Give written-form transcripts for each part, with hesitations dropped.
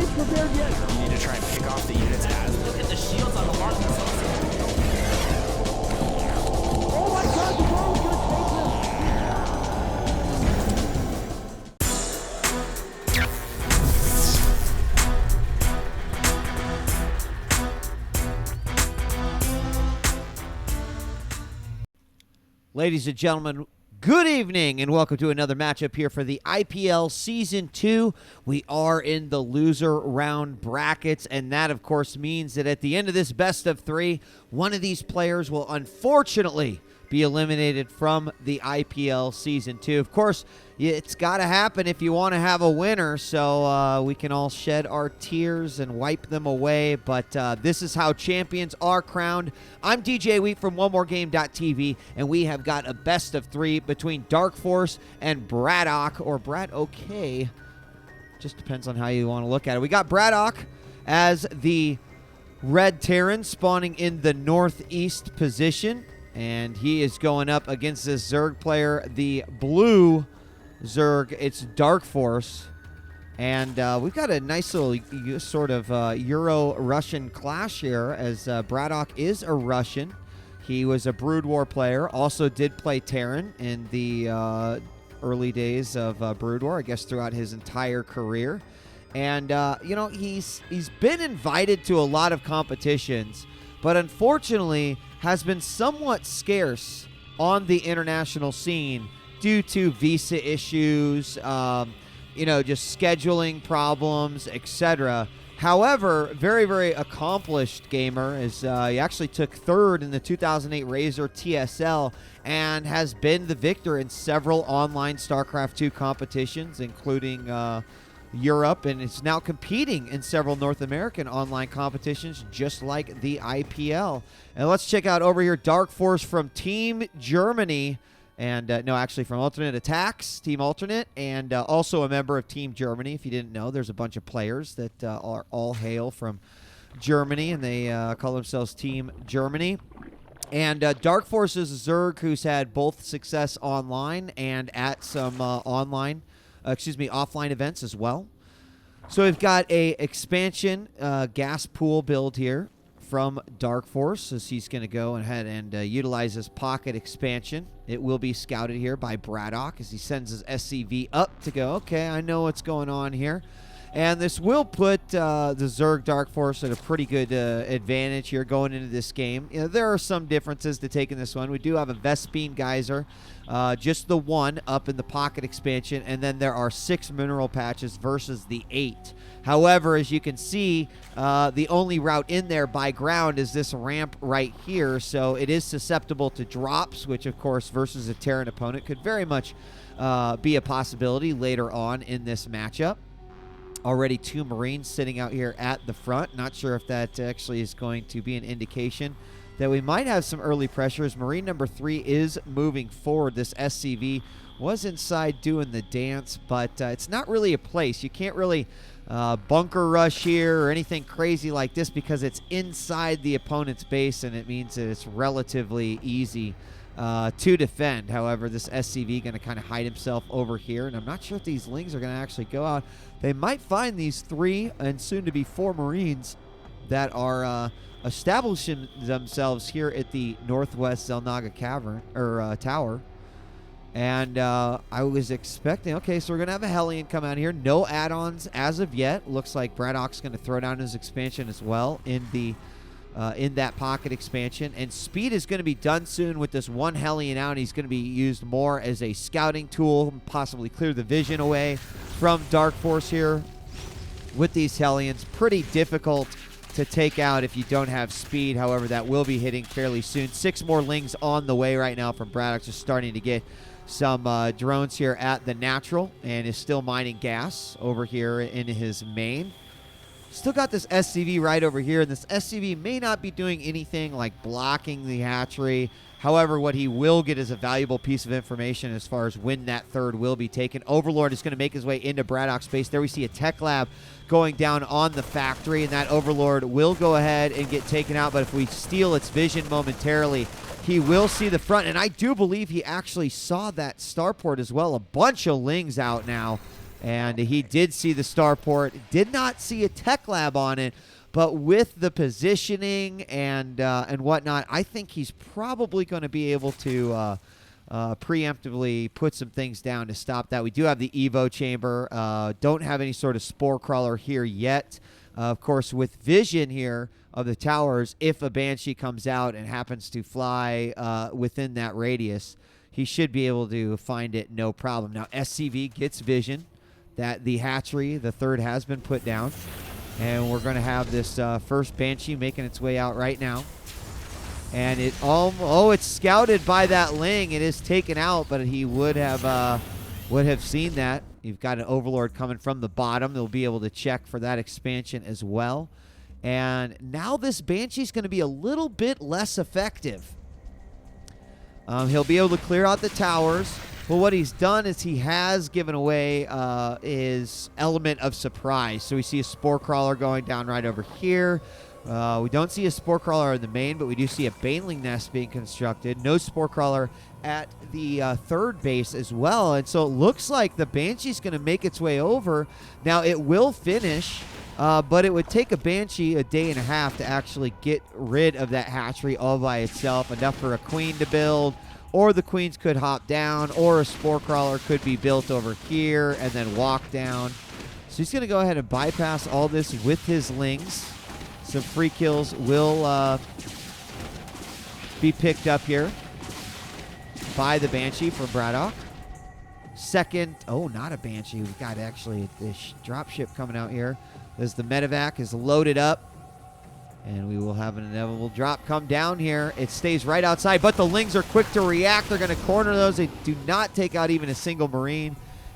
prepared yet. You need to try and pick off the units as. Look at the shields on the mark themselves. Oh my god, the ball is gonna take Ladies and gentlemen, good evening and welcome to another matchup here for the IPL Season 2. We are in the loser round brackets, and that, of course, means that at the end of this best of three, one of these players will unfortunately be eliminated from the IPL Season 2. Of course, it's got to happen if you want to have a winner, so we can all shed our tears and wipe them away, but this is how champions are crowned. I'm DJ Wheat from OneMoreGame.tv, and we have got a best of three between DarKFoRcE and BratOK, or BratOK. Just depends on how you want to look at it. We got BratOK as the red Terran spawning in the northeast position, and he is going up against this Zerg player, the blue Zerg. It's DarKFoRcE, and we've got a nice little sort of Euro-Russian clash here, as BratOK is a Russian. He was a Brood War player, also did play Terran in the early days of Brood War, I guess throughout his entire career. And, you know, he's been invited to a lot of competitions, but unfortunately has been somewhat scarce on the international scene due to visa issues, you know, just scheduling problems, etc. However, very, very accomplished gamer. He actually took third in the 2008 Razor TSL and has been the victor in several online StarCraft 2 competitions, including Europe, and is now competing in several North American online competitions, just like the IPL. And let's check out over here DarKFoRcE from Team Germany. And no, actually from Alternate Attacks, Team Alternate, and also a member of Team Germany. If you didn't know, there's a bunch of players that are all hail from Germany, and they call themselves Team Germany. And DarKFoRcE is a Zerg who's had both success online and at some offline events as well. So we've got a expansion gas pool build here from DarKFoRcE, as he's going to go ahead and utilize his pocket expansion. It will be scouted here by BratOK as he sends his SCV up to go, okay, I know what's going on here. And this will put the Zerg DarKFoRcE at a pretty good advantage here going into this game. You know, there are some differences to take in this one. We do have a Vespene Geyser, just the one up in the pocket expansion, and then there are 6 mineral patches versus the 8. However, as you can see, the only route in there by ground is this ramp right here, so it is susceptible to drops, which, of course, versus a Terran opponent could very much be a possibility later on in this matchup. Already 2 Marines sitting out here at the front. Not sure if that actually is going to be an indication that we might have some early pressures. Marine number 3 is moving forward. This SCV was inside doing the dance, but it's not really a place. You can't really bunker rush here or anything crazy like this because it's inside the opponent's base, and it means that it's relatively easy to defend. However, this SCV going to kind of hide himself over here, and I'm not sure if these Lings are going to actually go out. They might find these 3 and soon to be 4 Marines that are establishing themselves here at the Northwest Xel'Naga Cavern or Tower. And I was expecting, okay, so we're going to have a Hellion come out here. No add-ons as of yet. Looks like BratOK's going to throw down his expansion as well in the in that pocket expansion. And speed is going to be done soon with this one Hellion out. He's going to be used more as a scouting tool, possibly clear the vision away from DarKFoRcE here with these Hellions. Pretty difficult to take out if you don't have speed. However, that will be hitting fairly soon. 6 more Lings on the way right now from BratOK, just starting to get some drones here at the natural, and is still mining gas over here in his main. Still got this SCV right over here, and this SCV may not be doing anything like blocking the hatchery. However, what he will get is a valuable piece of information as far as when that third will be taken. Overlord is going to make his way into BratOK's space. There we see a tech lab going down on the factory, and that Overlord will go ahead and get taken out. But if we steal its vision momentarily, he will see the front. And I do believe he actually saw that starport as well. A bunch of Lings out now And he did see the starport, did not see a tech lab on it, but with the positioning and whatnot, I think he's probably going to be able to preemptively put some things down to stop that. We do have the Evo chamber. Don't have any sort of spore crawler here yet. Of course, with vision here of the towers, if a Banshee comes out and happens to fly within that radius, he should be able to find it no problem. Now, SCV gets vision that the hatchery, the third, has been put down. And we're going to have this first Banshee making its way out right now. And it's scouted by that Ling. It is taken out, but he would have seen that. You've got an Overlord coming from the bottom. They'll be able to check for that expansion as well. And now this Banshee's going to be a little bit less effective. He'll be able to clear out the towers. But what he's done is he has given away his element of surprise. So we see a spore crawler going down right over here. We don't see a spore crawler in the main, but we do see a baneling nest being constructed. No spore crawler at the third base as well. And so it looks like the Banshee's going to make its way over. Now, it will finish, but it would take a Banshee a day and a half to actually get rid of that hatchery all by itself. Enough for a queen to build, or the queens could hop down, or a spore crawler could be built over here and then walk down. So he's going to go ahead and bypass all this with his Lings. Some free kills will be picked up here by the Banshee from BratOK. Second, not a Banshee. We've got actually this dropship coming out here as the medevac is loaded up. And we will have an inevitable drop come down here. It stays right outside, but the Lings are quick to react. They're going to corner those. They do not take out even a single Marine.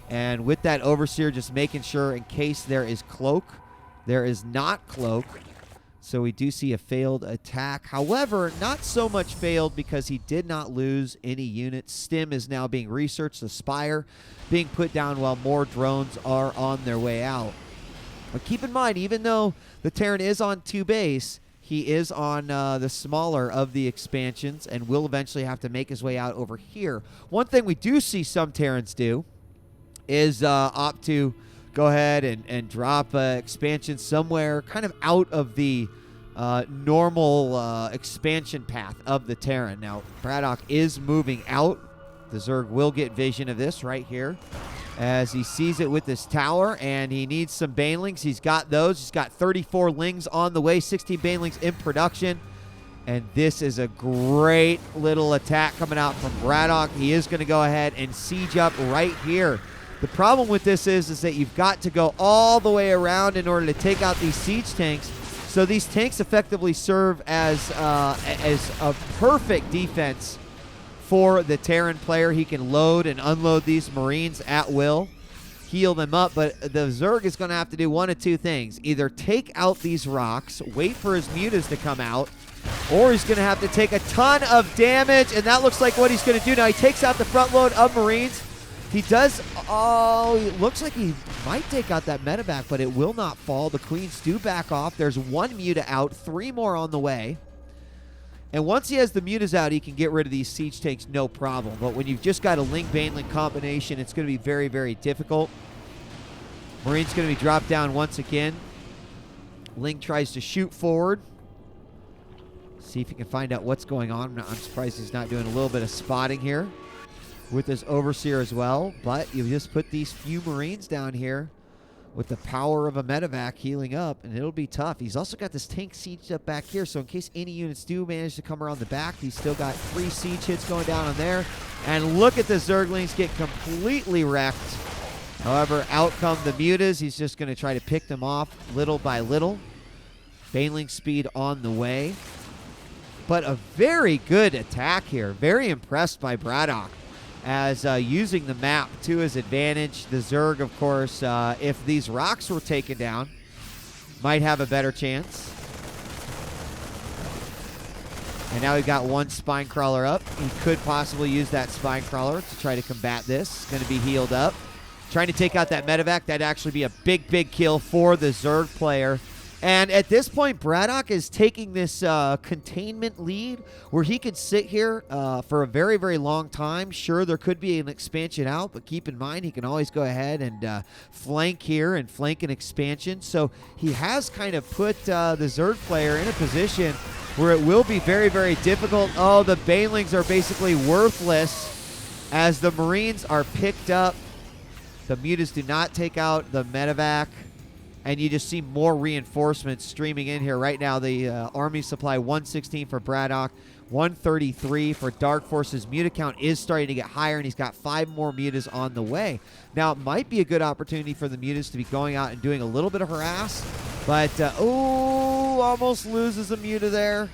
And with that Overseer, just making sure in case there is Cloak. There is not Cloak. So we do see a failed attack. However, not so much failed because he did not lose any units. Stim is now being researched. The Spire being put down while more drones are on their way out. But keep in mind, even though the Terran is on 2 base, he is on the smaller of the expansions and will eventually have to make his way out over here. One thing we do see some Terrans do is opt to go ahead and drop expansion somewhere kind of out of the normal expansion path of the Terran. Now, BratOK is moving out. The Zerg will get vision of this right here as he sees it with this tower, and he needs some Banelings. He's got those. He's got 34 Lings on the way, 16 Banelings in production. And this is a great little attack coming out from BratOK. He is going to go ahead and siege up right here. The problem with this is that you've got to go all the way around in order to take out these siege tanks. So these tanks effectively serve as a perfect defense for the Terran player. He can load and unload these Marines at will, heal them up, but the Zerg is going to have to do one of two things. Either take out these rocks, wait for his mutas to come out, or he's going to have to take a ton of damage, and that looks like what he's going to do. Now he takes out the front load of Marines. He does, it looks like he might take out that medevac, but it will not fall. The queens do back off. There's 1 muta out, 3 more on the way. And once he has the mutas out, he can get rid of these siege tanks no problem. But when you've just got a Ling-Baneling combination, it's going to be very, very difficult. Marine's going to be dropped down once again. Ling tries to shoot forward. See if he can find out what's going on. I'm surprised he's not doing a little bit of spotting here with his Overseer as well. But you just put these few Marines down here with the power of a medevac healing up, and it'll be tough. He's also got this tank sieged up back here, so in case any units do manage to come around the back, he's still got 3 siege hits going down on there. And look at the Zerglings get completely wrecked. However, out come the mutas. He's just going to try to pick them off little by little. Baneling speed on the way. But a very good attack here. Very impressed by BratOK as using the map to his advantage. The Zerg, of course, if these rocks were taken down, might have a better chance. And now we've got 1 spine crawler up. He could possibly use that spine crawler to try to combat this. Going to be healed up. Trying to take out that medevac. That'd actually be a big, big kill for the Zerg player. And at this point, BratOK is taking this containment lead where he could sit here for a very, very long time. Sure, there could be an expansion out, but keep in mind he can always go ahead and flank here and flank an expansion. So he has kind of put the Zerg player in a position where it will be very, very difficult. Oh, the Banelings are basically worthless as the Marines are picked up. The Mutas do not take out the medevac. And you just see more reinforcements streaming in here right now. The army supply 116 for BratOK, 133 for DarKFoRcE's muta count is starting to get higher, and he's got 5 more mutas on the way. Now, it might be a good opportunity for the mutas to be going out and doing a little bit of harass, but, oh, almost loses a muta there.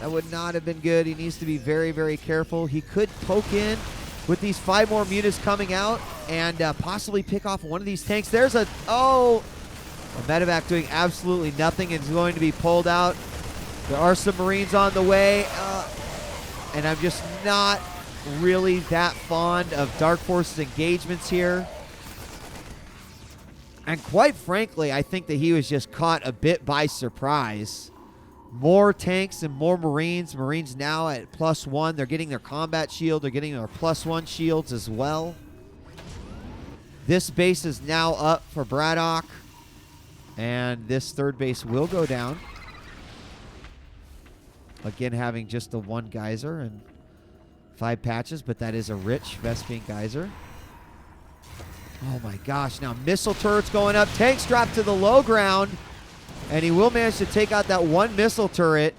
That would not have been good. He needs to be very, very careful. He could poke in with these 5 more mutas coming out and possibly pick off one of these tanks. There's a, oh... A medevac doing absolutely nothing and is going to be pulled out. There are some Marines on the way. And I'm just not really that fond of DarKFoRcE's engagements here. And quite frankly, I think that he was just caught a bit by surprise. More tanks and more Marines. Marines now at +1. They're getting their combat shield. They're getting their +1 shields as well. This base is now up for BratOK. And this third base will go down. Again, having just the 1 geyser and 5 patches, but that is a rich Vespian geyser. Oh my gosh, now missile turrets going up. Tanks drop to the low ground. And he will manage to take out that 1 missile turret.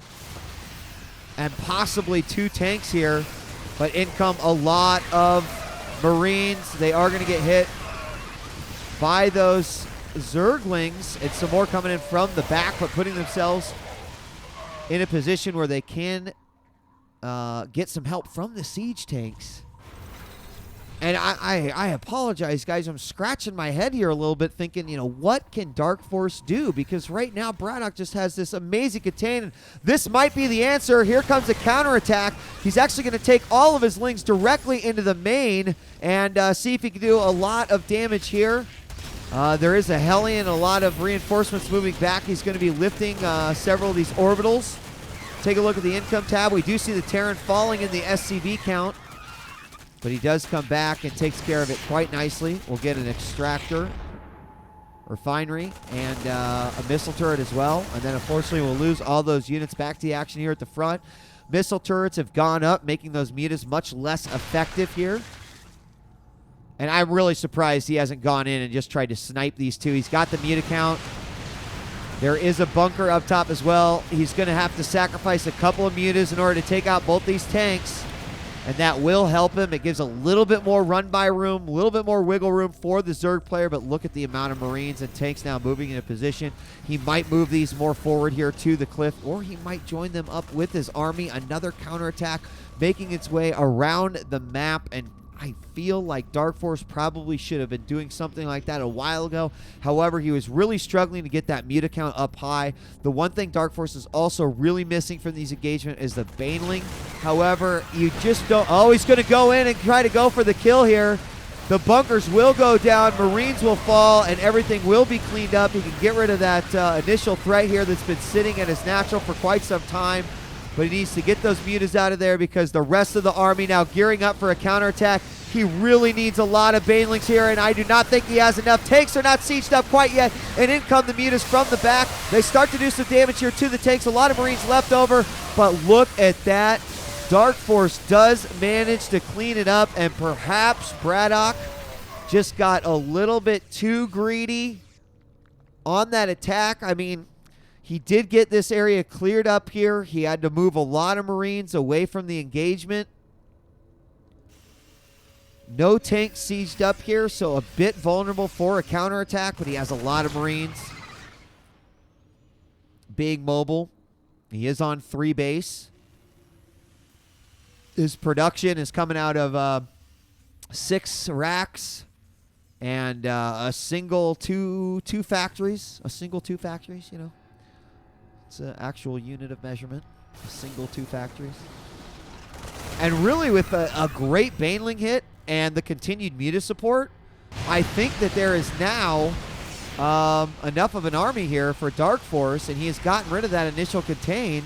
And possibly 2 tanks here. But in come a lot of Marines. They are going to get hit by those Zerglings, and some more coming in from the back, but putting themselves in a position where they can get some help from the siege tanks. And I apologize, guys. I'm scratching my head here a little bit thinking, you know, what can DarKFoRcE do? Because right now, BratOK just has this amazing contain. This might be the answer. Here comes a counterattack. He's actually going to take all of his lings directly into the main and see if he can do a lot of damage here. There is a Hellion, a lot of reinforcements moving back. He's going to be lifting several of these orbitals. Take a look at the income tab. We do see the Terran falling in the SCV count, but he does come back and takes care of it quite nicely. We'll get an extractor, refinery, and a missile turret as well. And then, unfortunately, we'll lose all those units back to the action here at the front. Missile turrets have gone up, making those mutas much less effective here. And I'm really surprised he hasn't gone in and just tried to snipe these 2. He's got the muta count. There is a bunker up top as well. He's going to have to sacrifice a couple of mutas in order to take out both these tanks. And that will help him. It gives a little bit more run-by room, a little bit more wiggle room for the Zerg player. But look at the amount of Marines and tanks now moving in a position. He might move these more forward here to the cliff, or he might join them up with his army. Another counterattack making its way around the map, and I feel like DarKFoRcE probably should have been doing something like that a while ago. However, he was really struggling to get that muta count up high. The one thing DarKFoRcE is also really missing from these engagements is the Baneling. However, you just don't... Oh, he's going to go in and try to go for the kill here. The bunkers will go down, Marines will fall, and everything will be cleaned up. He can get rid of that initial threat here that's been sitting at his natural for quite some time. But he needs to get those mutas out of there because the rest of the army now gearing up for a counterattack. He really needs a lot of Banelings here, and I do not think he has enough. Tanks are not sieged up quite yet, and in come the mutas from the back. They start to do some damage here to the tanks. A lot of Marines left over, but look at that. DarKFoRcE does manage to clean it up, and perhaps BratOK just got a little bit too greedy on that attack. I mean, he did get this area cleared up here. He had to move a lot of Marines away from the engagement. No tanks sieged up here, so a bit vulnerable for a counterattack, but he has a lot of Marines. Being mobile. He is on 3 base. His production is coming out of 6 racks and a single two factories. A single 2 factories, you know. It's an actual unit of measurement. A single 2 factories. And really with a great Baneling hit and the continued muta support, I think that there is now enough of an army here for DarKFoRcE, and he has gotten rid of that initial contain,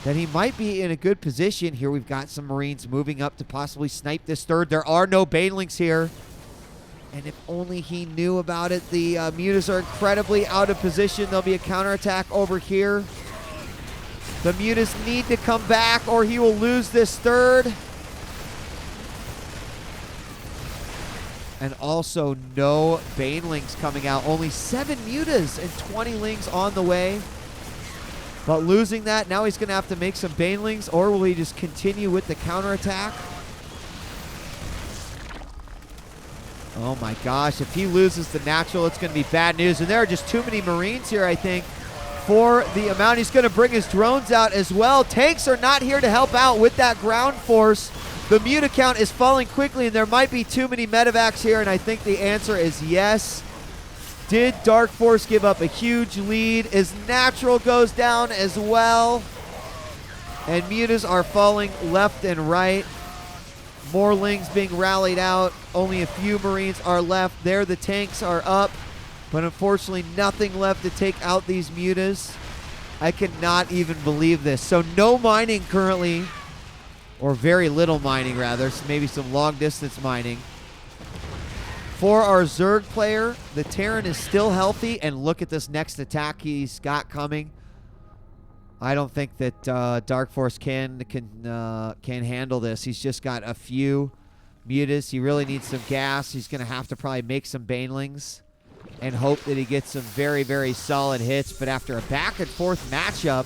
that he might be in a good position. Here we've got some Marines moving up to possibly snipe this third. There are no banelings here. And if only he knew about it. The Mutas are incredibly out of position. There'll be a counterattack over here. The Mutas need to come back or he will lose this third. And also no banelings coming out. Only 7 Mutas and 20 lings on the way. But losing that, now he's going to have to make some banelings, or will he just continue with the counterattack? Oh my gosh, if he loses the natural, it's going to be bad news. And there are just too many Marines here, I think, for the amount. He's going to bring his drones out as well. Tanks are not here to help out with that ground force. The Muta count is falling quickly, and there might be too many medevacs here, and I think the answer is yes. Did DarKFoRcE give up a huge lead? His natural goes down as well. And Mutas are falling left and right. More lings being rallied out. Only a few Marines are left. There the tanks are up. But unfortunately nothing left to take out these Mutas. I cannot even believe this. So no mining currently. Or very little mining rather. So maybe some long distance mining. For our Zerg player, the Terran is still healthy, and look at this next attack he's got coming. I don't think that DarKFoRcE can handle this. He's just got a few Mutas. He really needs some gas. He's going to have to probably make some banelings and hope that he gets some very, very solid hits. But after a back and forth matchup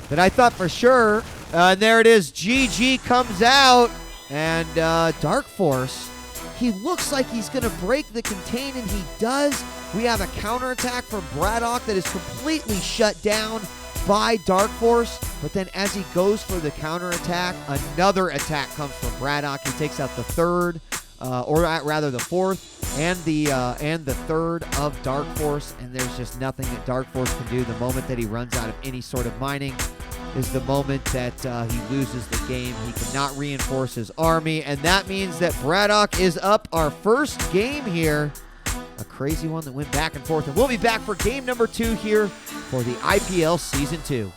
that I thought for sure, and there it is, GG comes out, and DarKFoRcE, he looks like he's going to break the contain, and he does. We have a counterattack from BratOK that is completely shut down by DarKFoRcE, but then as he goes for the counterattack, another attack comes from BratOK. He takes out the third, or rather the fourth, and the third of DarKFoRcE, and there's just nothing that DarKFoRcE can do. The moment that he runs out of any sort of mining is the moment that he loses the game. He cannot reinforce his army, and that means that BratOK is up our first game here. A crazy one that went back and forth, and we'll be back for game number 2 here for the IPL Season 2.